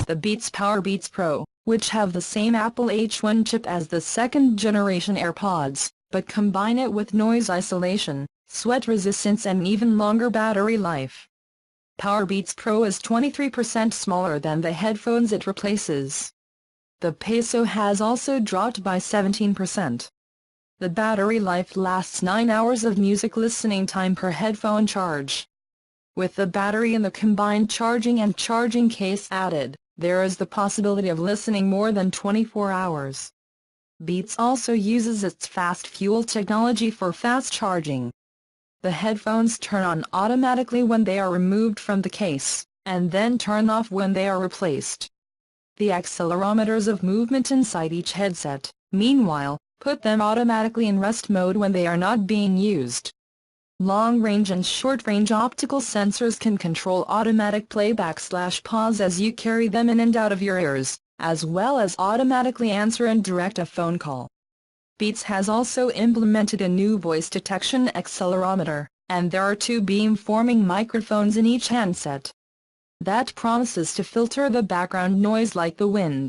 the Beats Powerbeats Pro, which have the same Apple H1 chip as the second-generation AirPods, but combine it with noise isolation, sweat resistance and even longer battery life. Powerbeats Pro is 23% smaller than the headphones it replaces. The peso has also dropped by 17%. The battery life lasts 9 hours of music listening time per headphone charge. With the battery in the combined charging and charging case added, there is the possibility of listening more than 24 hours. Beats also uses its fast fuel technology for fast charging. The headphones turn on automatically when they are removed from the case, and then turn off when they are replaced. The accelerometers of movement inside each headset, meanwhile, put them automatically in rest mode when they are not being used. Long-range and short-range optical sensors can control automatic playback/pause as you carry them in and out of your ears, as well as automatically answer and direct a phone call. Beats has also implemented a new voice detection accelerometer, and there are 2 beam-forming microphones in each handset. That promises to filter the background noise like the wind.